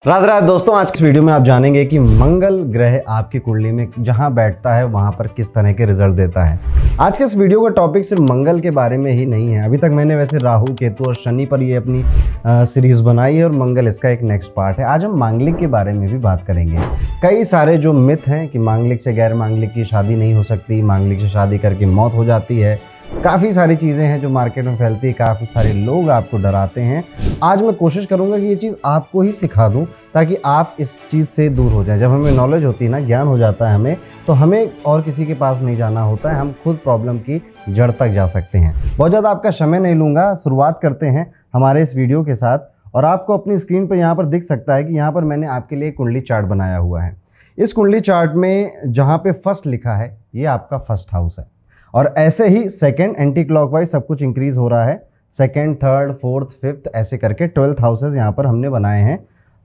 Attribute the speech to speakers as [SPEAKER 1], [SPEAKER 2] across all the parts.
[SPEAKER 1] राधे राधे दोस्तों, आज की वीडियो में आप जानेंगे कि मंगल ग्रह आपकी कुंडली में जहां बैठता है वहां पर किस तरह के रिजल्ट देता है। आज के इस वीडियो का टॉपिक सिर्फ मंगल के बारे में ही नहीं है। अभी तक मैंने वैसे राहु, केतु और शनि पर ये अपनी सीरीज बनाई है और मंगल इसका एक नेक्स्ट पार्ट है। आज हम मांगलिक के बारे में भी बात करेंगे। कई सारे जो मिथ हैं कि मांगलिक से गैर मांगलिक की शादी नहीं हो सकती, मांगलिक से शादी करके मौत हो जाती है, काफ़ी सारी चीज़ें हैं जो मार्केट में फैलती है, काफ़ी सारे लोग आपको डराते हैं। आज मैं कोशिश करूंगा कि ये चीज़ आपको ही सिखा दूं ताकि आप इस चीज़ से दूर हो जाएं। जब हमें नॉलेज होती है ना, ज्ञान हो जाता है हमें, तो हमें और किसी के पास नहीं जाना होता है, हम खुद प्रॉब्लम की जड़ तक जा सकते हैं। बहुत ज़्यादा आपका समय नहीं लूँगा, शुरुआत करते हैं हमारे इस वीडियो के साथ। और आपको अपनी स्क्रीन पर यहाँ पर दिख सकता है कि यहाँ पर मैंने आपके लिए कुंडली चार्ट बनाया हुआ है। इस कुंडली चार्ट में जहाँ पे फर्स्ट लिखा है ये आपका फर्स्ट हाउस है, और ऐसे ही सेकंड एंटी क्लॉकवाइज सब कुछ इंक्रीज हो रहा है। सेकंड, थर्ड, फोर्थ, फिफ्थ ऐसे करके 12 हाउसेज यहाँ पर हमने बनाए हैं।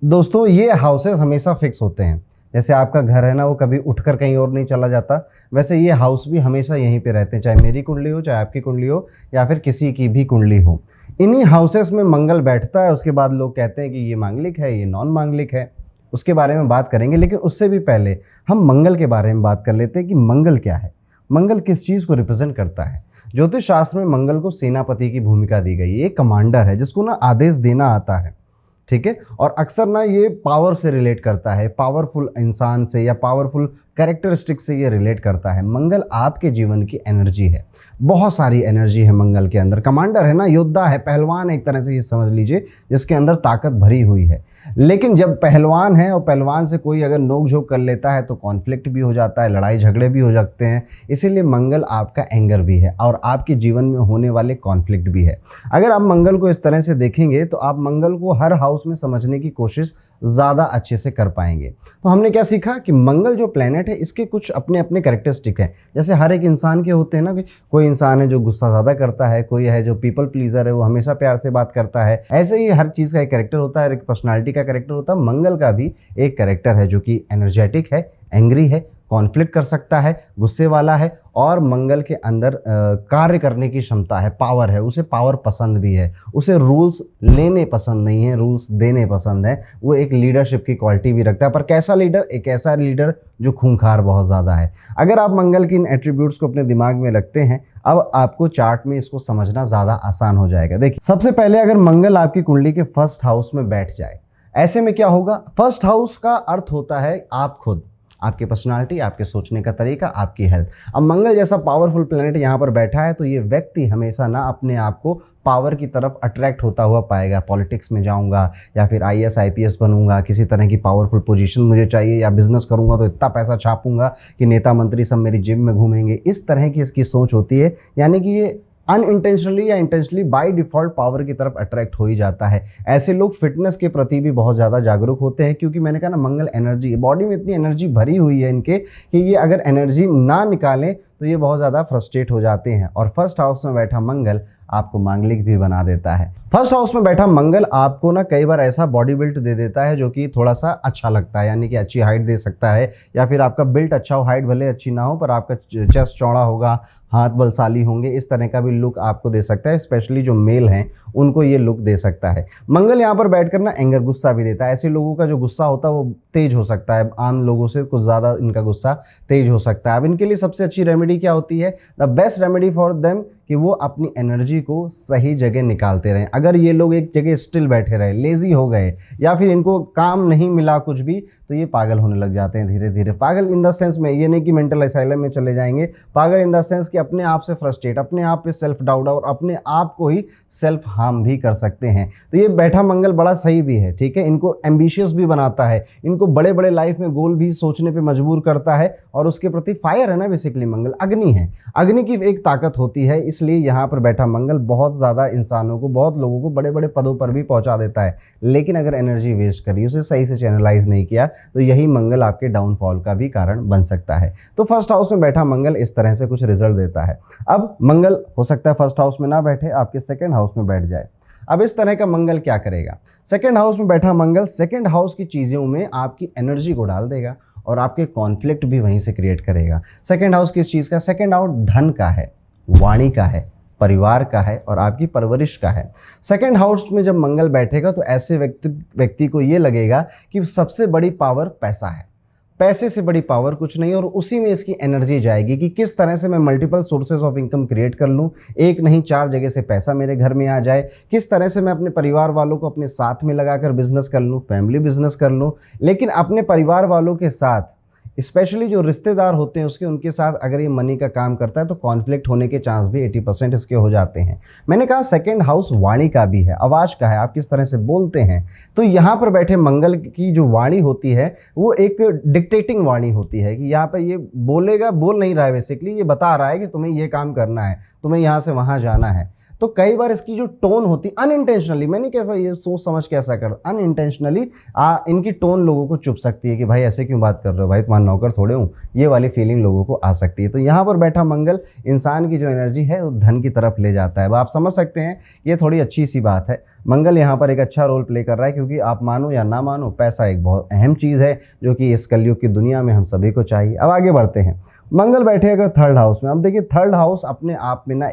[SPEAKER 1] दोस्तों ये हाउसेज हमेशा फिक्स होते हैं। जैसे आपका घर है ना, वो कभी उठकर कहीं और नहीं चला जाता, वैसे ये हाउस भी हमेशा यहीं पे रहते हैं, चाहे मेरी कुंडली हो, चाहे आपकी कुंडली हो, या फिर किसी की भी कुंडली हो। इन्हीं हाउसेस में मंगल बैठता है। उसके बाद लोग कहते हैं कि ये मांगलिक है, ये नॉन मांगलिक है। उसके बारे में बात करेंगे, लेकिन उससे भी पहले हम मंगल के बारे में बात कर लेते हैं कि मंगल क्या है, मंगल किस चीज़ को रिप्रेजेंट करता है। ज्योतिष शास्त्र में मंगल को सेनापति की भूमिका दी गई है। ये कमांडर है जिसको ना आदेश देना आता है, ठीक है। और अक्सर ना ये पावर से रिलेट करता है, पावरफुल इंसान से या पावरफुल कैरेक्टरिस्टिक से ये रिलेट करता है। मंगल आपके जीवन की एनर्जी है, बहुत सारी एनर्जी है मंगल के अंदर। कमांडर है ना, योद्धा है, पहलवान है, एक तरह से ये समझ लीजिए, जिसके अंदर ताकत भरी हुई है। लेकिन जब पहलवान है और पहलवान से कोई अगर नोक झोंक कर लेता है तो कॉन्फ्लिक्ट भी हो जाता है, लड़ाई झगड़े भी हो सकते हैं। इसीलिए मंगल आपका एंगर भी है और आपके जीवन में होने वाले कॉन्फ्लिक्ट भी है। अगर आप मंगल को इस तरह से देखेंगे तो आप मंगल को हर हाउस में समझने की कोशिश ज़्यादा अच्छे से कर पाएंगे। तो हमने क्या सीखा कि मंगल जो प्लेनेट है इसके कुछ अपने अपने कैरेक्टरिस्टिक हैं। जैसे हर एक इंसान के होते हैं ना, कि कोई इंसान है जो गुस्सा ज़्यादा करता है, कोई है जो पीपल प्लीजर है, वो हमेशा प्यार से बात करता है। ऐसे ही हर चीज़ का एक कैरेक्टर होता है, एक पर्सनालिटी का कैरेक्टर होता है। मंगल का भी एक कैरेक्टर है जो कि एनर्जेटिक है, एंग्री है, कॉन्फ्लिक्ट कर सकता है, गुस्से वाला है, और मंगल के अंदर कार्य करने की क्षमता है, पावर है। उसे पावर पसंद भी है, उसे रूल्स लेने पसंद नहीं है, रूल्स देने पसंद है। वो एक लीडरशिप की क्वालिटी भी रखता है, पर कैसा लीडर? एक ऐसा लीडर जो खूंखार बहुत ज़्यादा है। अगर आप मंगल की इन एट्रीब्यूट्स को अपने दिमाग में रखते हैं, अब आपको चार्ट में इसको समझना ज़्यादा आसान हो जाएगा। देखिए, सबसे पहले अगर मंगल आपकी कुंडली के फर्स्ट हाउस में बैठ जाए, ऐसे में क्या होगा? फर्स्ट हाउस का अर्थ होता है आप खुद, आपकी पर्सनालिटी, आपके सोचने का तरीका, आपकी हेल्थ। अब मंगल जैसा पावरफुल प्लेनेट यहाँ पर बैठा है तो ये व्यक्ति हमेशा ना अपने आप को पावर की तरफ अट्रैक्ट होता हुआ पाएगा। पॉलिटिक्स में जाऊंगा या फिर IAS IPS बनूंगा, किसी तरह की पावरफुल पोजीशन मुझे चाहिए, या बिजनेस करूंगा तो इतना पैसा छापूंगा कि नेता मंत्री सब मेरी जिम में घूमेंगे। इस तरह की इसकी सोच होती है, यानी कि ये अनइंटेंशनली या इंटेंशनली बाय डिफ़ॉल्ट पावर की तरफ अट्रैक्ट हो ही जाता है। ऐसे लोग फिटनेस के प्रति भी बहुत ज़्यादा जागरूक होते हैं, क्योंकि मैंने कहा ना, मंगल एनर्जी, बॉडी में इतनी एनर्जी भरी हुई है इनके कि ये अगर एनर्जी ना निकालें तो ये बहुत ज़्यादा फ्रस्ट्रेट हो जाते हैं। और फर्स्ट हाउस में बैठा मंगल आपको मांगलिक भी बना देता है। फर्स्ट हाउस में बैठा मंगल आपको ना कई बार ऐसा बॉडी बिल्ट दे देता है जो कि थोड़ा सा अच्छा लगता है, यानी कि अच्छी हाइट दे सकता है, या फिर आपका बिल्ट अच्छा हो, हाइट भले अच्छी ना हो पर आपका चेस्ट चौड़ा होगा, हाथ बलशाली होंगे, इस तरह का भी लुक आपको दे सकता है। स्पेशली जो मेल हैं उनको ये लुक दे सकता है। मंगल यहाँ पर बैठकर ना एंगर, गुस्सा भी देता है। ऐसे लोगों का जो गुस्सा होता है वो तेज हो सकता है, आम लोगों से कुछ ज़्यादा इनका गुस्सा तेज हो सकता है। अब इनके लिए सबसे अच्छी रेमेडी क्या होती है? The best remedy for them, कि वो अपनी एनर्जी को सही जगह निकालते रहें। अगर ये लोग एक जगह स्टिल बैठे रहे, लेजी हो गए, या फिर इनको काम नहीं मिला कुछ भी, तो ये पागल होने लग जाते हैं धीरे धीरे। पागल इन द सेंस में ये नहीं कि मेंटल असाइलम में चले जाएंगे, पागल इन द सेंस कि अपने आप से फ्रस्ट्रेट, अपने आप पे सेल्फ डाउट और अपने आप को ही सेल्फ हार्म भी कर सकते हैं। तो ये बैठा मंगल बड़ा सही भी है, ठीक है। इनको एम्बिशियस भी बनाता है, इनको बड़े बड़े लाइफ में गोल भी सोचने पे मजबूर करता है, और उसके प्रति फायर है ना, बेसिकली मंगल अग्नि है, अग्नि की एक ताकत होती है। इसलिए यहाँ पर बैठा मंगल बहुत ज़्यादा इंसानों को, बहुत लोगों को बड़े बड़े पदों पर भी पहुँचा देता है। लेकिन अगर एनर्जी वेस्ट करी, उसे सही से चैनलाइज नहीं किया, तो यही मंगल आपके डाउनफॉल का भी कारण बन सकता है। तो फर्स्ट हाउस में बैठा मंगल इस तरह से कुछ रिजल्ट देता है। अब मंगल हो सकता है फर्स्ट हाउस में ना बैठे, आपके सेकंड हाउस में बैठ जाए। अब इस तरह का मंगल क्या करेगा? सेकंड हाउस में बैठा मंगल सेकंड हाउस की चीज़ों में आपकी एनर्जी को डाल देगा और आपके कॉन्फ्लिक्ट भी वहीं से क्रिएट करेगा। सेकंड हाउस किस चीज़ का? सेकंड हाउस धन का है, वाणी का है, परिवार का है और आपकी परवरिश का है। सेकंड हाउस में जब मंगल बैठेगा तो ऐसे व्यक्ति को ये लगेगा कि सबसे बड़ी पावर पैसा है, पैसे से बड़ी पावर कुछ नहीं, और उसी में इसकी एनर्जी जाएगी कि किस तरह से मैं multiple sources of income create कर लूँ, एक नहीं 4 जगह से पैसा मेरे घर में आ जाए, किस तरह से मैं अपने परिवार वालों को अपने साथ में लगाकर बिजनेस कर लूँ, फैमिली बिजनेस कर लूँ। लेकिन अपने परिवार वालों के साथ, स्पेशली जो रिश्तेदार होते हैं उनके साथ अगर ये मनी का काम करता है तो कॉन्फ्लिक्ट होने के चांस भी 80% इसके हो जाते हैं। मैंने कहा सेकंड हाउस वाणी का भी है, आवाज़ का है, आप किस तरह से बोलते हैं। तो यहाँ पर बैठे मंगल की जो वाणी होती है वो एक डिक्टेटिंग वाणी होती है कि यहाँ पर ये बोलेगा, बोल नहीं रहा है, बेसिकली ये बता रहा है कि तुम्हें ये काम करना है, तुम्हें यहाँ से वहाँ जाना है। तो कई बार इसकी जो टोन होती अनइंटेंशनली, मैंने कैसा ये सोच समझ के ऐसा कर, अनइंटेंशनली इनकी टोन लोगों को चुभ सकती है कि भाई ऐसे क्यों बात कर रहे हो, भाई तुम्हारा नौकर थोड़े हूँ, ये वाली फीलिंग लोगों को आ सकती है। तो यहाँ पर बैठा मंगल इंसान की जो एनर्जी है वो धन की तरफ ले जाता है। आप समझ सकते हैं ये थोड़ी अच्छी सी बात है। मंगल यहाँ पर एक अच्छा रोल प्ले कर रहा है, क्योंकि आप मानो या ना मानो पैसा एक बहुत अहम चीज़ है जो कि इस कलयुग की दुनिया में हम सभी को चाहिए। अब आगे बढ़ते हैं। मंगल बैठे अगर थर्ड हाउस में, अब देखिए थर्ड हाउस अपने आप में ना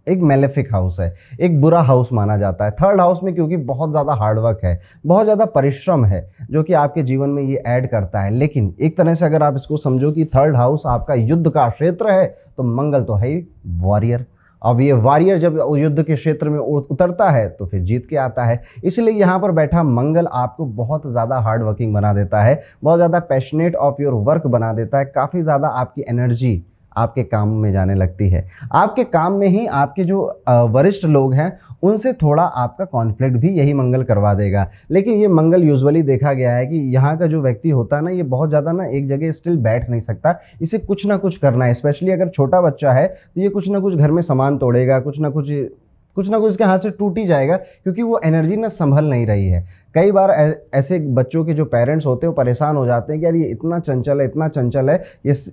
[SPEAKER 1] एक मेलेफिक हाउस है, एक बुरा हाउस माना जाता है थर्ड हाउस में, क्योंकि बहुत ज़्यादा हार्डवर्क है, बहुत ज़्यादा परिश्रम है जो कि आपके जीवन में ये ऐड करता है। लेकिन एक तरह से अगर आप इसको समझो कि थर्ड हाउस आपका युद्ध का क्षेत्र है, तो मंगल तो है ही वॉरियर। अब ये वॉरियर जब युद्ध के क्षेत्र में उतरता है तो फिर जीत के आता है। इसलिए यहाँ पर बैठा मंगल आपको बहुत ज़्यादा हार्ड वर्किंग बना देता है, बहुत ज़्यादा पैशनेट ऑफ योर वर्क बना देता है, काफ़ी ज़्यादा आपकी एनर्जी आपके काम में जाने लगती है। आपके काम में ही आपके जो वरिष्ठ लोग हैं उनसे थोड़ा आपका कॉन्फ्लिक्ट भी यही मंगल करवा देगा। लेकिन ये मंगल यूजुअली देखा गया है कि यहाँ का जो व्यक्ति होता है ना, ये बहुत ज़्यादा ना एक जगह स्टिल बैठ नहीं सकता, इसे कुछ ना कुछ करना है। स्पेशली अगर छोटा बच्चा है तो ये कुछ ना कुछ घर में सामान तोड़ेगा, कुछ ना कुछ इसके हाथ से टूट ही जाएगा, क्योंकि वो एनर्जी ना संभल नहीं रही है। कई बार ऐसे बच्चों के जो पेरेंट्स होते हैं वो परेशान हो जाते हैं कि यार ये इतना चंचल है,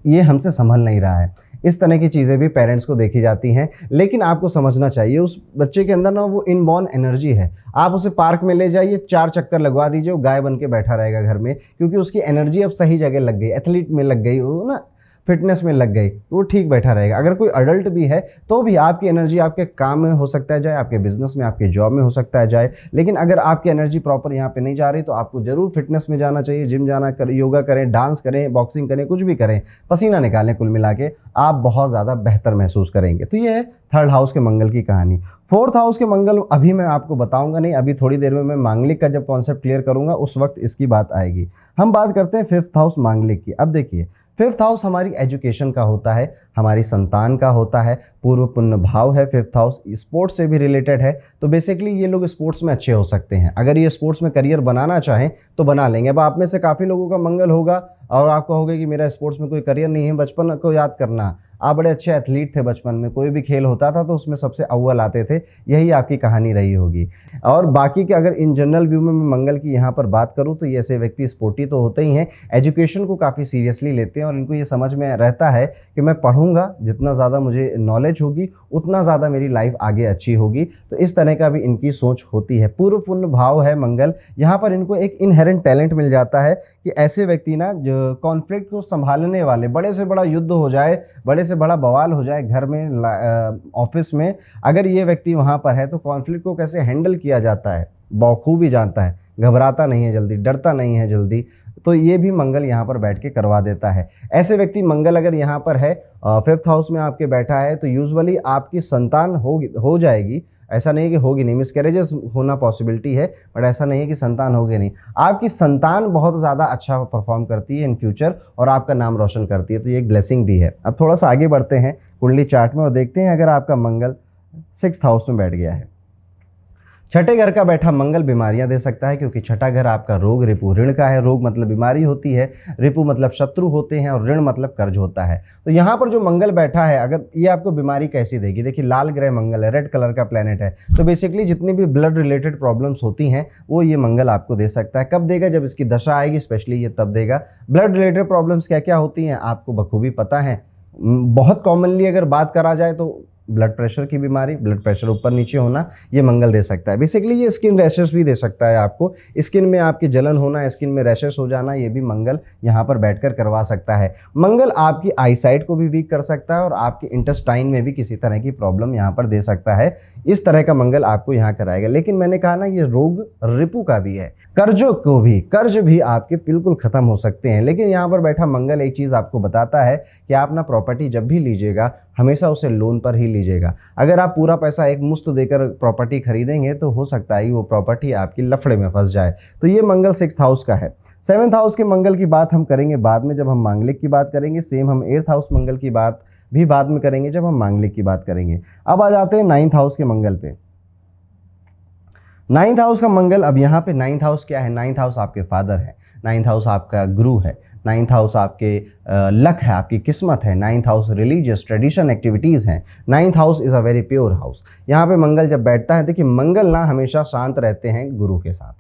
[SPEAKER 1] ये हमसे संभल नहीं रहा है। इस तरह की चीज़ें भी पेरेंट्स को देखी जाती हैं। लेकिन आपको समझना चाहिए उस बच्चे के अंदर ना वो इनबॉर्न एनर्जी है। आप उसे पार्क में ले जाइए, 4 चक्कर लगवा दीजिए, वो गाय बन के बैठा रहेगा घर में, क्योंकि उसकी एनर्जी अब सही जगह लग गई, एथलीट में लग गई, वो ना फिटनेस में लग गई, तो वो ठीक बैठा रहेगा। अगर कोई अडल्ट भी है तो भी आपकी एनर्जी आपके काम में हो सकता है जाए, आपके बिजनेस में, आपके जॉब में हो सकता है जाए। लेकिन अगर आपकी एनर्जी प्रॉपर यहाँ पे नहीं जा रही तो आपको जरूर फिटनेस में जाना चाहिए, जिम जाना, योगा करें, डांस करें, बॉक्सिंग करें, कुछ भी करें, पसीना निकालें, कुल मिला के आप बहुत ज़्यादा बेहतर महसूस करेंगे। तो ये है थर्ड हाउस के मंगल की कहानी। फोर्थ हाउस के मंगल अभी मैं आपको बताऊंगा नहीं, अभी थोड़ी देर में मैं मांगलिक का जब कॉन्सेप्ट क्लियर करूंगा उस वक्त इसकी बात आएगी। हम बात करते हैं फिफ्थ हाउस मांगलिक की। अब देखिए फिफ्थ हाउस हमारी एजुकेशन का होता है, हमारी संतान का होता है, पूर्व पुण्य भाव है। फिफ्थ हाउस स्पोर्ट्स से भी रिलेटेड है, तो बेसिकली ये लोग स्पोर्ट्स में अच्छे हो सकते हैं। अगर ये स्पोर्ट्स में करियर बनाना चाहें तो बना लेंगे। अब आप में से काफ़ी लोगों का मंगल होगा और आप कहोगे कि मेरा स्पोर्ट्स में कोई करियर नहीं है। बचपन को याद करना, आप बड़े अच्छे एथलीट थे, बचपन में कोई भी खेल होता था तो उसमें सबसे अव्वल आते थे, यही आपकी कहानी रही होगी। और बाकी के अगर इन जनरल व्यू में मैं मंगल की यहाँ पर बात करूँ तो ये ऐसे व्यक्ति स्पोर्टी तो होते ही हैं, एजुकेशन को काफ़ी सीरियसली लेते हैं और इनको ये समझ में रहता है कि मैं पढ़ूंगा, जितना ज़्यादा मुझे नॉलेज होगी उतना ज़्यादा मेरी लाइफ आगे अच्छी होगी। तो इस तरह का भी इनकी सोच होती है। पूर्व पुण्य भाव है मंगल, यहाँ पर इनको एक इनहेरेंट टैलेंट मिल जाता है कि ऐसे व्यक्ति ना जो कॉन्फ्लिक्ट को संभालने वाले, बड़े से बड़ा युद्ध हो जाए, बड़े से बड़ा बवाल हो जाए घर में, ऑफिस में, अगर ये व्यक्ति वहाँ पर है तो कॉन्फ्लिक्ट को कैसे हैंडल किया जाता है बखूबी जानता है, घबराता नहीं है जल्दी, डरता नहीं है जल्दी। तो ये भी मंगल यहाँ पर बैठ के करवा देता है। ऐसे व्यक्ति मंगल अगर यहाँ पर है फिफ्थ हाउस में आपके बैठा है तो यूजुअली आपकी संतान हो जाएगी। ऐसा नहीं कि होगी नहीं, मिसकैरेजेस होना पॉसिबिलिटी है, बट ऐसा नहीं है कि संतान होगी नहीं। आपकी संतान बहुत ज़्यादा अच्छा परफॉर्म करती है इन फ्यूचर और आपका नाम रोशन करती है, तो ये एक ब्लेसिंग भी है। अब थोड़ा सा आगे बढ़ते हैं कुंडली चार्ट में और देखते हैं अगर आपका मंगल सिक्स्थ हाउस में बैठ गया है। छठे घर का बैठा मंगल बीमारियां दे सकता है, क्योंकि छठा घर आपका रोग रिपु ऋण का है। रोग मतलब बीमारी होती है, रिपु मतलब शत्रु होते हैं और ऋण मतलब कर्ज होता है। तो यहाँ पर जो मंगल बैठा है अगर ये आपको बीमारी कैसी देगी, देखिए लाल ग्रह मंगल है, रेड कलर का प्लेनेट है, तो बेसिकली जितनी भी ब्लड रिलेटेड प्रॉब्लम्स होती हैं वो ये मंगल आपको दे सकता है। कब देगा, जब इसकी दशा आएगी, स्पेशली ये तब देगा। ब्लड रिलेटेड प्रॉब्लम्स क्या क्या होती हैं आपको बखूबी पता है। बहुत कॉमनली अगर बात करा जाए तो ब्लड प्रेशर की बीमारी, ब्लड प्रेशर ऊपर नीचे होना, ये मंगल दे सकता है। बेसिकली ये स्किन रैशेस भी दे सकता है आपको, स्किन में आपकी जलन होना, स्किन में रैशेस हो जाना, ये भी मंगल यहाँ पर बैठकर करवा सकता है। मंगल आपकी आईसाइट को भी वीक कर सकता है और आपके इंटेस्टाइन में भी किसी तरह की प्रॉब्लम यहाँ पर दे सकता है। इस तरह का मंगल आपको यहाँ कराएगा। लेकिन मैंने कहा ना, ये रोग रिपु का भी है, कर्ज भी आपके बिल्कुल खत्म हो सकते हैं। लेकिन यहाँ पर बैठा मंगल एक चीज़ आपको बताता है कि आप ना प्रॉपर्टी जब भी लीजिएगा हमेशा उसे लोन पर ही लीजिएगा। अगर आप पूरा पैसा एक मुश्त देकर प्रॉपर्टी खरीदेंगे तो हो सकता है कि वो प्रॉपर्टी आपकी लफड़े में फंस जाए। तो ये मंगल 6th हाउस का है। 7th हाउस के मंगल की बात हम करेंगे बाद में, जब हम मांगलिक की बात करेंगे। सेम हम 8th हाउस मंगल की बात भी बाद में करेंगे जब हम मांगलिक की बात करेंगे। अब आ जाते हैं 9th हाउस के मंगल पे। 9th हाउस का मंगल, अब यहाँ पे 9th हाउस क्या है? 9th हाउस आपके फादर है, 9th हाउस आपका गुरु है, 9th हाउस आपके लक है, आपकी किस्मत है, 9th house religious tradition activities हैं। 9th house is a very pure house. यहाँ पे मंगल जब बैठता है, देखिए मंगल ना हमेशा शांत रहते हैं गुरु के साथ।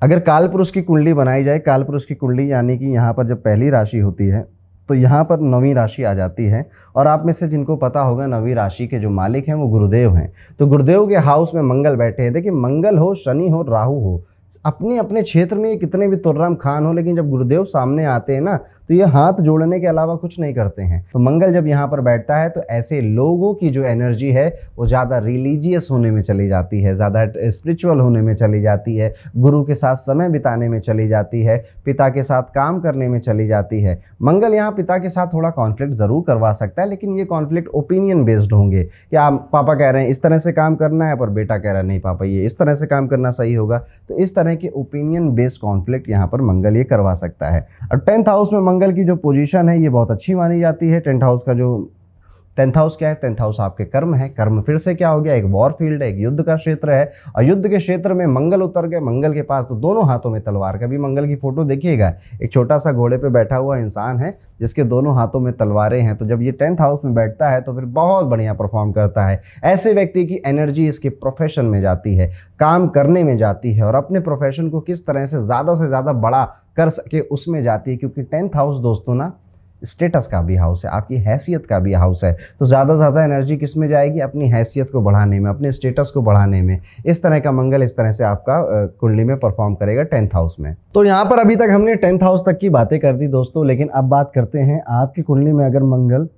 [SPEAKER 1] अगर काल पुरुष की कुंडली बनाई जाए, काल पुरुष की कुंडली यानी कि यहाँ पर जब पहली राशि होती है तो यहाँ पर 9वीं राशि आ जाती है। और आप में से जिनको पता होगा 9वीं राशि के जो मालिक हैं वो गुरुदेव हैं। तो गुरुदेव के हाउस में मंगल बैठे हैं। देखिए मंगल हो, शनि हो, राहु हो, अपने अपने क्षेत्र में कितने भी तुर्राम खान हो, लेकिन जब गुरुदेव सामने आते हैं ना तो ये हाथ जोड़ने के अलावा कुछ नहीं करते हैं। तो मंगल जब यहाँ पर बैठता है तो ऐसे लोगों की जो एनर्जी है वो ज़्यादा रिलीजियस होने में चली जाती है, ज़्यादा स्पिरिचुअल होने में चली जाती है, गुरु के साथ समय बिताने में चली जाती है, पिता के साथ काम करने में चली जाती है। मंगल यहाँ पिता के साथ थोड़ा कॉन्फ्लिक्ट ज़रूर करवा सकता है, लेकिन ये कॉन्फ्लिक्ट ओपिनियन बेस्ड होंगे कि आप पापा कह रहे हैं इस तरह से काम करना है पर बेटा कह रहा है नहीं पापा ये इस तरह से काम करना सही होगा। तो इस तरह के ओपिनियन बेस्ड कॉन्फ्लिक्ट यहाँ पर मंगल ये करवा सकता है। और 10th हाउस में मंगल की जो पोजीशन है ये बहुत अच्छी मानी जाती है। 10th हाउस का जो 10th हाउस क्या है? 10th हाउस आपके कर्म है। कर्म फिर से क्या हो गया? एक वॉर फील्ड है, एक युद्ध का क्षेत्र है। और युद्ध के क्षेत्र में मंगल उतर गए मंगल के पास, तो दोनों हाथों में तलवार। कभी मंगल की फोटो देखिएगा, एक छोटा सा घोड़े पे बैठा हुआ इंसान है जिसके दोनों हाथों में तलवारें हैं। तो जब ये 10th हाउस में बैठता है तो फिर बहुत बढ़िया परफॉर्म करता है। ऐसे व्यक्ति की एनर्जी इसके प्रोफेशन में जाती है, काम करने में जाती है और अपने प्रोफेशन को किस तरह से ज़्यादा बड़ा कर सके उसमें जाती है। क्योंकि 10th हाउस दोस्तों ना स्टेटस का भी हाउस है, आपकी हैसियत का भी हाउस है। तो ज़्यादा एनर्जी किस में जाएगी? अपनी हैसियत को बढ़ाने में, अपने स्टेटस को बढ़ाने में। इस तरह का मंगल इस तरह से आपका कुंडली में परफॉर्म करेगा 10th हाउस में। तो यहाँ पर अभी तक हमने 10th हाउस तक की बातें कर दी दोस्तों, लेकिन अब बात करते हैं आपकी कुंडली में अगर मंगल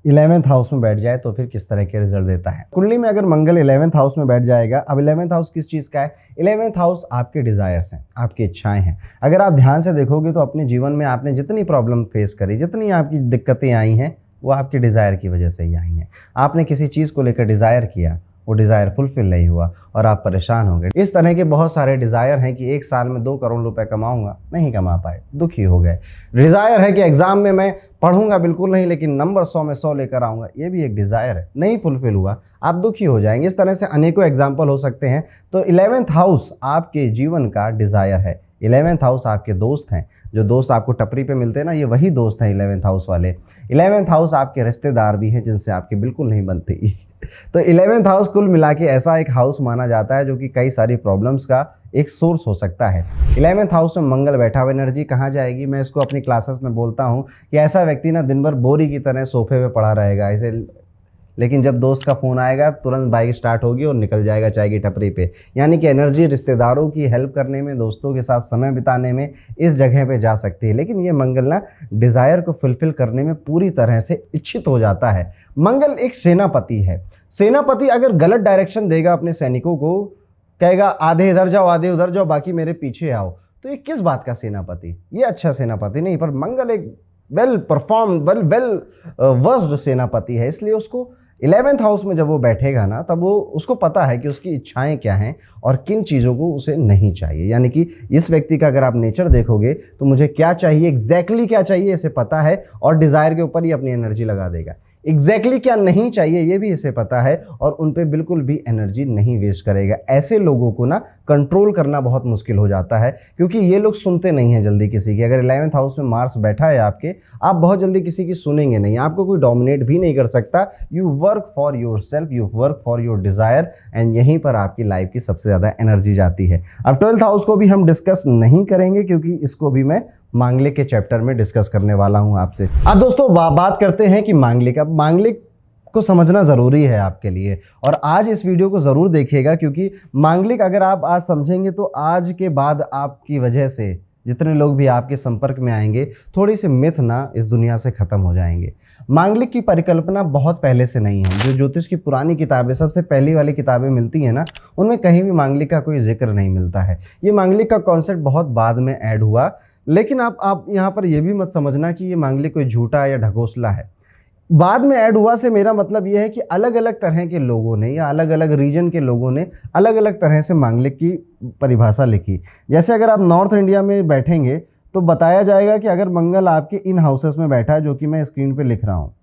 [SPEAKER 1] 11th हाउस में बैठ जाए तो फिर किस तरह के रिजल्ट देता है। कुंडली में अगर मंगल 11th हाउस में बैठ जाएगा, अब 11th हाउस किस चीज़ का है? 11th हाउस आपके डिज़ायर्स हैं, आपकी इच्छाएं हैं। अगर आप ध्यान से देखोगे तो अपने जीवन में आपने जितनी प्रॉब्लम फेस करी, जितनी आपकी दिक्कतें आई हैं, वो आपके डिज़ायर की वजह से ही आई हैं। आपने किसी चीज़ को लेकर डिज़ायर किया, वो डिज़ायर फुलफिल नहीं हुआ और आप परेशान हो गए। इस तरह के बहुत सारे डिज़ायर हैं कि 1 साल में 2 करोड़ रुपए कमाऊंगा, नहीं कमा पाए, दुखी हो गए। डिज़ायर है कि एग्ज़ाम में मैं पढ़ूंगा बिल्कुल नहीं लेकिन नंबर 100 में 100 लेकर आऊँगा, ये भी एक डिज़ायर है, नहीं फुलफिल हुआ, आप दुखी हो जाएंगे। इस तरह से अनेकों एग्जाम्पल हो सकते हैं। तो 11th हाउस आपके जीवन का डिज़ायर है। 11th हाउस आपके दोस्त हैं, जो दोस्त आपको टपरी पे मिलते हैं ना, ये वही दोस्त हैं 11th हाउस वाले। 11th हाउस आपके रिश्तेदार भी हैं जिनसे आपकी बिल्कुल नहीं बनती। तो 11th हाउस कुल मिला के ऐसा एक हाउस माना जाता है जो कि कई सारी प्रॉब्लम्स का एक सोर्स हो सकता है। 11th हाउस में मंगल बैठा हुआ, एनर्जी कहाँ जाएगी? मैं इसको अपनी क्लासेस में बोलता हूँ कि ऐसा व्यक्ति ना दिन भर बोरी की तरह सोफे पे पड़ा रहेगा ऐसे, लेकिन जब दोस्त का फ़ोन आएगा तुरंत बाइक स्टार्ट होगी और निकल जाएगा चाय की टपरी पे। यानी कि एनर्जी रिश्तेदारों की हेल्प करने में, दोस्तों के साथ समय बिताने में इस जगह पे जा सकती है। लेकिन ये मंगल ना डिज़ायर को फुलफिल करने में पूरी तरह से इच्छित हो जाता है। मंगल एक सेनापति है। सेनापति अगर गलत डायरेक्शन देगा अपने सैनिकों को, कहेगा आधे इधर जाओ आधे उधर जाओ बाकी मेरे पीछे आओ, तो ये किस बात का सेनापति? ये अच्छा सेनापति नहीं। पर मंगल एक वेल वर्स्ड सेनापति है, इसलिए उसको 11th हाउस में जब वो बैठेगा ना तब वो उसको पता है कि उसकी इच्छाएं क्या हैं और किन चीज़ों को उसे नहीं चाहिए। यानी कि इस व्यक्ति का अगर आप नेचर देखोगे तो मुझे क्या चाहिए, एग्जैक्टली क्या चाहिए इसे पता है और डिज़ायर के ऊपर ही अपनी एनर्जी लगा देगा। एग्जैक्टली क्या नहीं चाहिए ये भी इसे पता है और उन पे बिल्कुल भी एनर्जी नहीं वेस्ट करेगा। ऐसे लोगों को ना कंट्रोल करना बहुत मुश्किल हो जाता है क्योंकि ये लोग सुनते नहीं हैं जल्दी किसी की। अगर 11th हाउस में मार्स बैठा है आपके, आप बहुत जल्दी किसी की सुनेंगे नहीं, आपको कोई डोमिनेट भी नहीं कर सकता। You work for your self, you work for your desire, and यहीं पर आपकी लाइफ की सबसे ज़्यादा एनर्जी जाती है। अब 12th हाउस को भी हम डिस्कस नहीं करेंगे क्योंकि इसको भी मैं मांगलिक के चैप्टर में डिस्कस करने वाला हूं आपसे। अब दोस्तों बात करते हैं कि मांगलिक, अब मांगलिक को समझना ज़रूरी है आपके लिए। और आज इस वीडियो को ज़रूर देखिएगा, क्योंकि मांगलिक अगर आप आज समझेंगे तो आज के बाद आपकी वजह से जितने लोग भी आपके संपर्क में आएंगे, थोड़ी सी मिथ ना इस दुनिया से ख़त्म हो जाएंगे। मांगलिक की परिकल्पना बहुत पहले से नहीं है। जो ज्योतिष की पुरानी किताबें, सबसे पहली वाली किताबें मिलती हैं ना, उनमें कहीं भी मांगलिक का कोई जिक्र नहीं मिलता है। ये मांगलिक का कॉन्सेप्ट बहुत बाद में ऐड हुआ। लेकिन आप यहाँ पर यह भी मत समझना कि ये मांगलिक कोई झूठा या ढकोसला है। बाद में ऐड हुआ से मेरा मतलब यह है कि अलग अलग तरह के लोगों ने या अलग अलग रीजन के लोगों ने अलग अलग तरह से मांगलिक की परिभाषा लिखी। जैसे अगर आप नॉर्थ इंडिया में बैठेंगे तो बताया जाएगा कि अगर मंगल आपके इन हाउसेस में बैठा है, जो कि मैं स्क्रीन पे लिख रहा हूँ,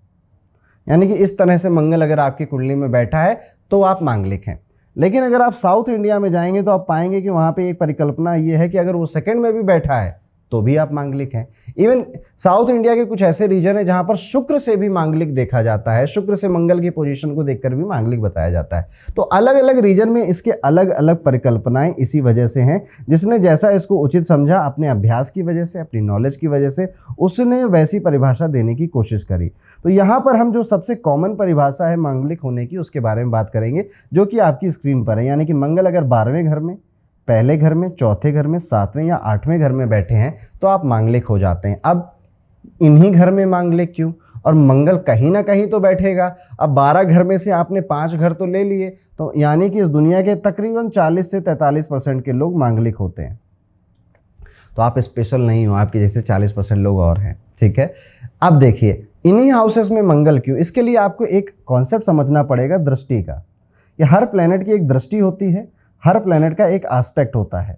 [SPEAKER 1] यानी कि इस तरह से मंगल अगर आपकी कुंडली में बैठा है तो आप मांगलिक हैं। लेकिन अगर आप साउथ इंडिया में जाएंगे तो आप पाएंगे कि वहाँ पे एक परिकल्पना ये है कि अगर वो सेकंड में भी बैठा है तो भी आप मांगलिक हैं। इवन साउथ इंडिया के कुछ ऐसे रीजन है जहां पर शुक्र से भी मांगलिक देखा जाता है, शुक्र से मंगल की पोजीशन को देखकर भी मांगलिक बताया जाता है। तो अलग अलग रीजन में इसके अलग अलग परिकल्पनाएं इसी वजह से हैं। जिसने जैसा इसको उचित समझा, अपने अभ्यास की वजह से, अपनी नॉलेज की वजह से, उसने वैसी परिभाषा देने की कोशिश करी। तो यहाँ पर हम जो सबसे कॉमन परिभाषा है मांगलिक होने की, उसके बारे में बात करेंगे, जो कि आपकी स्क्रीन पर है। यानी कि मंगल अगर 12वें घर में, पहले घर में, चौथे घर में, 7वें या 8वें घर में बैठे हैं तो आप मांगलिक हो जाते हैं। अब इन्हीं घर में मांगलिक क्यों? और मंगल कहीं ना कहीं तो बैठेगा। अब 12 घर में से आपने 5 घर तो ले लिए, तो यानी कि इस दुनिया के तकरीबन 40 से 43% के लोग मांगलिक होते हैं। तो आप स्पेशल नहीं हो, आपके जैसे 40% लोग और हैं। ठीक है, अब देखिए इन्हीं हाउसेस में मंगल क्यों? इसके लिए आपको एक कॉन्सेप्ट समझना पड़ेगा दृष्टि का। ये हर प्लेनेट की एक दृष्टि होती है, हर प्लेनेट का एक एस्पेक्ट होता है।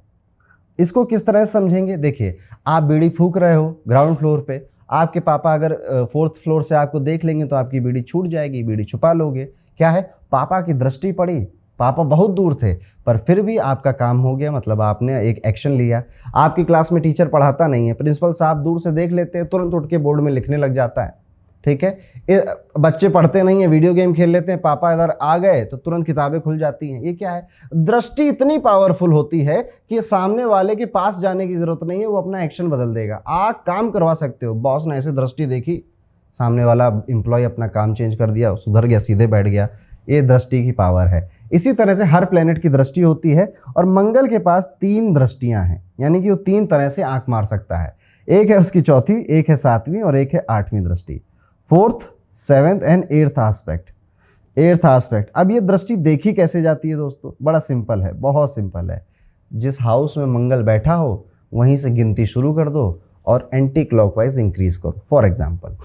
[SPEAKER 1] इसको किस तरह से समझेंगे? देखिए, आप बीड़ी फूंक रहे हो ग्राउंड फ्लोर पे, आपके पापा अगर 4th फ्लोर से आपको देख लेंगे तो आपकी बीड़ी छूट जाएगी, बीड़ी छुपा लोगे। क्या है, पापा की दृष्टि पड़ी, पापा बहुत दूर थे पर फिर भी आपका काम हो गया, मतलब आपने एक एक्शन लिया। आपकी क्लास में टीचर पढ़ाता नहीं है, प्रिंसिपल साहब दूर से देख लेते हैं, तुरंत उठ के बोर्ड में लिखने लग जाता है। ठीक है, बच्चे पढ़ते नहीं है, वीडियो गेम खेल लेते हैं, पापा इधर आ गए तो तुरंत किताबें खुल जाती हैं। ये क्या है? दृष्टि इतनी पावरफुल होती है कि सामने वाले के पास जाने की जरूरत नहीं है, वो अपना एक्शन बदल देगा। आप काम करवा सकते हो। बॉस ने ऐसे दृष्टि देखी, सामने वाला एम्प्लॉय अपना काम चेंज कर दिया, सुधर गया, सीधे बैठ गया। ये दृष्टि की पावर है। इसी तरह से हर प्लेनेट की दृष्टि होती है और मंगल के पास 3 दृष्टियां हैं, यानी कि वो 3 तरह से आंख मार सकता है। एक है उसकी चौथी, एक है 7वीं और एक है 8वीं दृष्टि। 4th, 7th and 8th aspect. अब ये दृष्टि देखी कैसे जाती है दोस्तों? बड़ा सिंपल है, बहुत सिंपल है। जिस हाउस में मंगल बैठा हो वहीं से गिनती शुरू कर दो और एंटी क्लॉकवाइज इंक्रीज करो। फॉर एग्जांपल,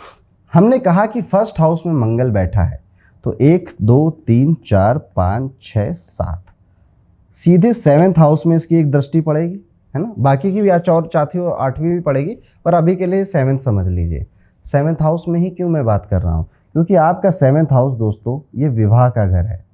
[SPEAKER 1] हमने कहा कि फर्स्ट हाउस में मंगल बैठा है तो 1 2 3 4 5 6 7, सीधे 7th हाउस में इसकी एक दृष्टि पड़ेगी, है ना। बाकी की भी चौथी और 8वीं भी पड़ेगी, पर अभी के लिए 7th समझ लीजिए। 7th हाउस में ही क्यों मैं बात कर रहा हूँ? क्योंकि आपका 7th हाउस दोस्तों ये विवाह का घर है।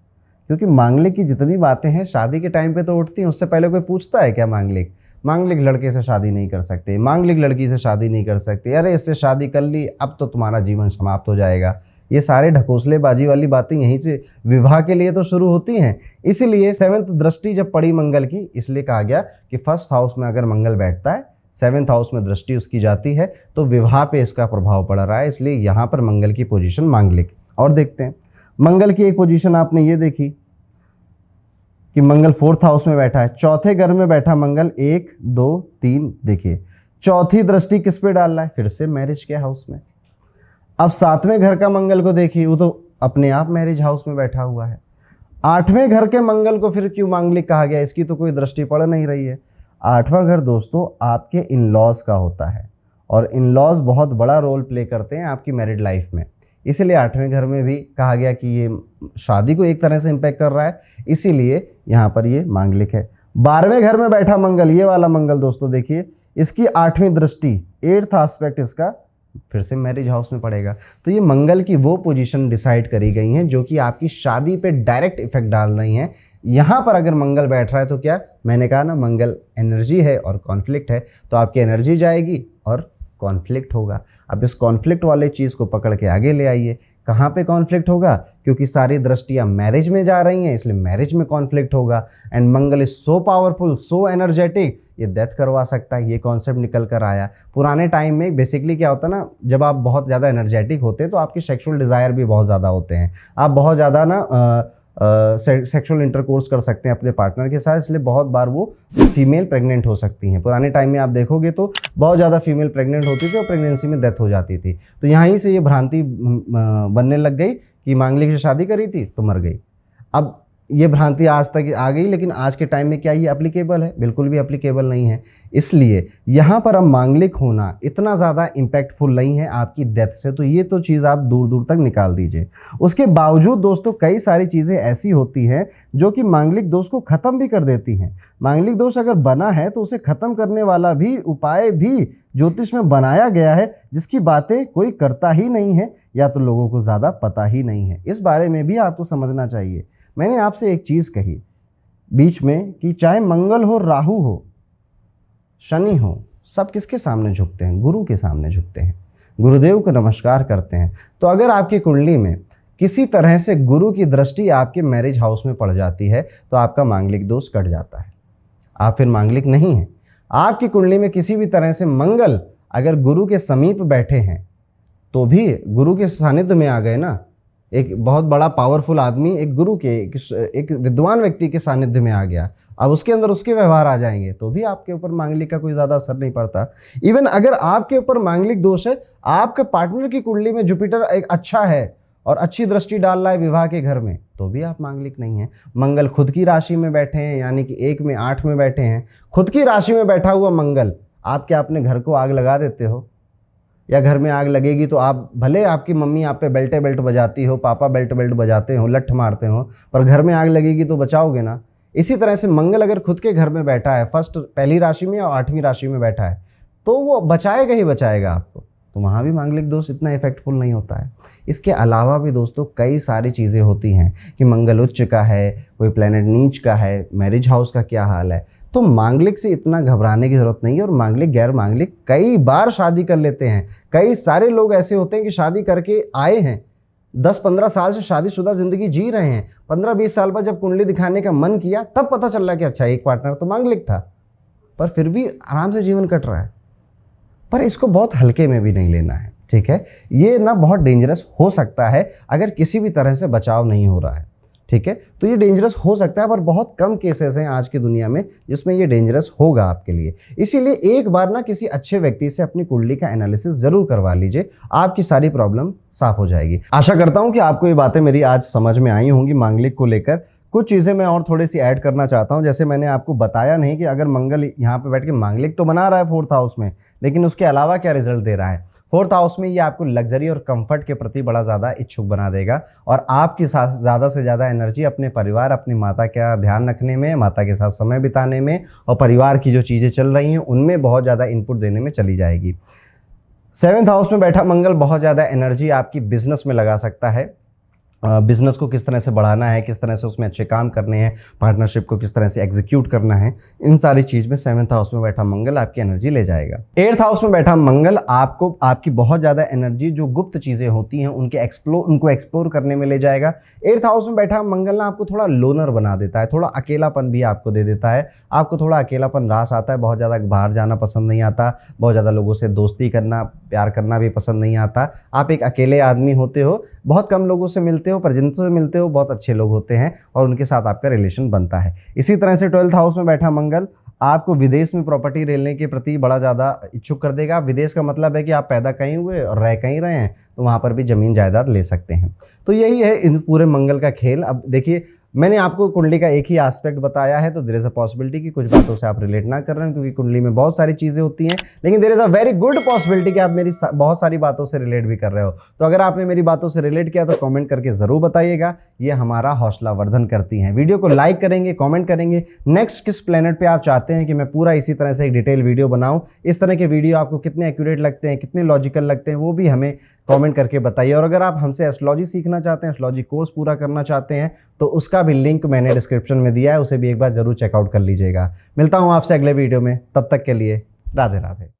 [SPEAKER 1] क्योंकि मांगलिक की जितनी बातें हैं शादी के टाइम पे तो उठती हैं, उससे पहले कोई पूछता है क्या? मांगलिक लड़के से शादी नहीं कर सकते, मांगलिक लड़की से शादी नहीं कर सकते, अरे इससे शादी कर ली अब तो तुम्हारा जीवन समाप्त हो जाएगा। ये सारे ढकोसलेबाजी वाली बातें यहीं से विवाह के लिए तो शुरू होती हैं। इसीलिए 7th दृष्टि जब पड़ी मंगल की, इसलिए कहा गया कि फर्स्ट हाउस में अगर मंगल बैठता है, 7th हाउस में दृष्टि उसकी जाती है, तो विवाह पे इसका प्रभाव पड़ रहा है। इसलिए यहाँ पर मंगल की पोजीशन मांगलिक। और देखते हैं मंगल की एक पोजीशन आपने ये देखी कि मंगल 4th हाउस में बैठा है, चौथे घर में बैठा मंगल, 1 2 3। देखिए चौथी दृष्टि किस पे डाल रहा है? फिर से मैरिज के हाउस में। अब 7वें घर का मंगल को देखिए, वो तो अपने आप मैरिज हाउस में बैठा हुआ है। 8वें घर के मंगल को फिर क्यों मांगलिक कहा गया? इसकी तो कोई दृष्टि पड़ नहीं रही है। 8वां घर दोस्तों आपके इन लॉज का होता है और इन लॉज बहुत बड़ा रोल प्ले करते हैं आपकी मैरिड लाइफ में। इसीलिए 8वें घर में भी कहा गया कि ये शादी को एक तरह से इम्पैक्ट कर रहा है, इसीलिए यहाँ पर ये मांगलिक है। 12वें घर में बैठा मंगल, ये वाला मंगल दोस्तों देखिए, इसकी 8वीं दृष्टि, 8th एस्पेक्ट इसका फिर से मैरिज हाउस में पड़ेगा। तो ये मंगल की वो पोजीशन डिसाइड करी गई हैं जो कि आपकी शादी पे डायरेक्ट इफेक्ट डाल रही हैं। यहाँ पर अगर मंगल बैठ रहा है तो क्या, मैंने कहा ना मंगल एनर्जी है और कॉन्फ्लिक्ट है, तो आपकी एनर्जी जाएगी और कॉन्फ्लिक्ट होगा। अब इस कॉन्फ्लिक्ट वाले चीज़ को पकड़ के आगे ले आइए। कहाँ पे कॉन्फ्लिक्ट होगा? क्योंकि सारी दृष्टियाँ मैरिज में जा रही हैं, इसलिए मैरिज में कॉन्फ्लिक्ट होगा। And Mangal is so powerful, so energetic ये डेथ करवा सकता है, ये कॉन्सेप्ट निकल कर आया। पुराने टाइम में बेसिकली क्या होता है ना, जब आप बहुत ज़्यादा एनर्जेटिक होते हैं तो आपकी सेक्सुअल डिज़ायर भी बहुत ज़्यादा होते हैं, आप बहुत ज़्यादा ना सेक्सुअल इंटरकोर्स कर सकते हैं अपने पार्टनर के साथ, इसलिए बहुत बार वो फीमेल प्रेग्नेंट हो सकती हैं। पुराने टाइम में आप देखोगे तो बहुत ज़्यादा फीमेल प्रेग्नेंट होती थी और प्रेगनेंसी में डेथ हो जाती थी। तो यहीं से ये भ्रांति बनने लग गई कि मांगलिक से शादी करी थी तो मर गई। अब ये भ्रांति आज तक आ गई, लेकिन आज के टाइम में क्या ये एप्लीकेबल है? बिल्कुल भी एप्लीकेबल नहीं है। इसलिए यहाँ पर अब मांगलिक होना इतना ज़्यादा इम्पैक्टफुल नहीं है आपकी डेथ से, तो ये तो चीज़ आप दूर दूर तक निकाल दीजिए। उसके बावजूद दोस्तों कई सारी चीज़ें ऐसी होती हैं जो कि मांगलिक दोष को ख़त्म भी कर देती हैं। मांगलिक दोष अगर बना है तो उसे ख़त्म करने वाला भी उपाय भी ज्योतिष में बनाया गया है, जिसकी बातें कोई करता ही नहीं है या तो लोगों को ज़्यादा पता ही नहीं है। इस बारे में भी आपको समझना चाहिए। मैंने आपसे एक चीज़ कही बीच में कि चाहे मंगल हो, राहु हो, शनि हो, सब किसके सामने झुकते हैं? गुरु के सामने झुकते हैं, गुरुदेव को नमस्कार करते हैं। तो अगर आपकी कुंडली में किसी तरह से गुरु की दृष्टि आपके मैरिज हाउस में पड़ जाती है तो आपका मांगलिक दोष कट जाता है, आप फिर मांगलिक नहीं हैं। आपकी कुंडली में किसी भी तरह से मंगल अगर गुरु के समीप बैठे हैं तो भी गुरु के सानिध्य में आ गए ना, एक बहुत बड़ा पावरफुल आदमी एक गुरु के एक विद्वान व्यक्ति के सानिध्य में आ गया, अब उसके अंदर उसके व्यवहार आ जाएंगे तो भी आपके ऊपर मांगलिक का कोई ज़्यादा असर नहीं पड़ता। इवन अगर आपके ऊपर मांगलिक दोष है, आपके पार्टनर की कुंडली में जुपिटर एक अच्छा है और अच्छी दृष्टि डाल रहा है विवाह के घर में, तो भी आप मांगलिक नहीं हैं। मंगल खुद की राशि में बैठे हैं, यानी कि 1 में 8 में बैठे हैं, खुद की राशि में बैठा हुआ मंगल, आप क्या अपने घर को आग लगा देते हो? या घर में आग लगेगी तो आप भले आपकी मम्मी आप पे बेल्ट बजाती हो, पापा बेल्ट बजाते हो, लठ मारते हो, पर घर में आग लगेगी तो बचाओगे ना। इसी तरह से मंगल अगर खुद के घर में बैठा है, पहली राशि में और 8वीं राशि में बैठा है, तो वो बचाएगा ही बचाएगा आपको, तो वहाँ भी मांगलिक दोष इतना इफेक्टफुल नहीं होता है। इसके अलावा भी दोस्तों कई सारी चीज़ें होती हैं कि मंगल उच्च का है, कोई प्लेनेट नीच का है, मैरिज हाउस का क्या हाल है, तो मांगलिक से इतना घबराने की ज़रूरत नहीं है। और मांगलिक गैर मांगलिक कई बार शादी कर लेते हैं। कई सारे लोग ऐसे होते हैं कि शादी करके आए हैं, 10-15 साल से शादीशुदा ज़िंदगी जी रहे हैं, 15-20 साल बाद जब कुंडली दिखाने का मन किया तब पता चल रहा कि अच्छा एक पार्टनर तो मांगलिक था, पर फिर भी आराम से जीवन कट रहा है। पर इसको बहुत हल्के में भी नहीं लेना है, ठीक है? ये ना बहुत डेंजरस हो सकता है अगर किसी भी तरह से बचाव नहीं हो रहा है, ठीक है? तो ये डेंजरस हो सकता है, पर बहुत कम केसेस हैं आज की दुनिया में जिसमें ये डेंजरस होगा आपके लिए। इसीलिए एक बार ना किसी अच्छे व्यक्ति से अपनी कुंडली का एनालिसिस ज़रूर करवा लीजिए, आपकी सारी प्रॉब्लम साफ हो जाएगी। आशा करता हूँ कि आपको ये बातें मेरी आज समझ में आई होंगी मांगलिक को लेकर। कुछ चीज़ें मैं और थोड़ी सी ऐड करना चाहता हूँ। जैसे मैंने आपको बताया नहीं कि अगर मंगल यहाँ पे बैठ के मांगलिक तो बना रहा है 4th हाउस में, लेकिन उसके अलावा क्या रिजल्ट दे रहा है? 4th हाउस में ये आपको लग्जरी और कंफर्ट के प्रति बड़ा ज़्यादा इच्छुक बना देगा और आपकी साथ ज़्यादा से ज़्यादा एनर्जी अपने परिवार, अपनी माता का ध्यान रखने में, माता के साथ समय बिताने में और परिवार की जो चीज़ें चल रही हैं उनमें बहुत ज़्यादा इनपुट देने में चली जाएगी। 7th हाउस में बैठा मंगल बहुत ज़्यादा एनर्जी आपकी बिजनेस में लगा सकता है। बिज़नेस को किस तरह से बढ़ाना है, किस तरह से उसमें अच्छे काम करने हैं, पार्टनरशिप को किस तरह से एग्जीक्यूट करना है, इन सारी चीज़ में 7th हाउस में बैठा मंगल आपकी एनर्जी ले जाएगा। 8th हाउस में बैठा मंगल आपको आपकी बहुत ज़्यादा एनर्जी जो गुप्त चीज़ें होती हैं उनको एक्सप्लोर करने में ले जाएगा। 8th हाउस में बैठा मंगल ना आपको थोड़ा लोनर बना देता है, थोड़ा अकेलापन भी आपको दे देता है। आपको थोड़ा अकेलापन रास आता है, बहुत ज़्यादा बाहर जाना पसंद नहीं आता, बहुत ज़्यादा लोगों से दोस्ती करना, प्यार करना भी पसंद नहीं आता। आप एक अकेले आदमी होते हो, बहुत कम लोगों से मिलते हो, पर जिनसे मिलते हो बहुत अच्छे लोग होते हैं और उनके साथ आपका रिलेशन बनता है। इसी तरह से 12th हाउस में बैठा मंगल आपको विदेश में प्रॉपर्टी लेने के प्रति बड़ा ज़्यादा इच्छुक कर देगा। विदेश का मतलब है कि आप पैदा कहीं हुए और रह कहीं रहे हैं, तो वहाँ पर भी ज़मीन जायदाद ले सकते हैं। तो यही है इन पूरे मंगल का खेल। अब देखिए, मैंने आपको कुंडली का एक ही एस्पेक्ट बताया है, तो देयर इज़ अ पॉसिबिलिटी कि कुछ बातों से आप रिलेट ना कर रहे हैं, क्योंकि कुंडली में बहुत सारी चीज़ें होती हैं, लेकिन there is a very good possibility कि आप मेरी बहुत सारी बातों से रिलेट भी कर रहे हो। तो अगर आपने मेरी बातों से रिलेट किया तो कमेंट करके ज़रूर बताइएगा, ये हमारा हौसला वर्धन करती हैं। वीडियो को लाइक करेंगे, कॉमेंट करेंगे, नेक्स्ट किस प्लेनेट पर आप चाहते हैं कि मैं पूरा इसी तरह से एक डिटेल वीडियो बनाऊँ। इस तरह के वीडियो आपको कितने एक्यूरेट लगते हैं, कितने लॉजिकल लगते हैं, वो भी हमें कमेंट करके बताइए। और अगर आप हमसे एस्ट्रोलॉजी सीखना चाहते हैं, एस्ट्रोलॉजी कोर्स पूरा करना चाहते हैं, तो उसका भी लिंक मैंने डिस्क्रिप्शन में दिया है, उसे भी एक बार जरूर चेकआउट कर लीजिएगा। मिलता हूँ आपसे अगले वीडियो में, तब तक के लिए राधे राधे।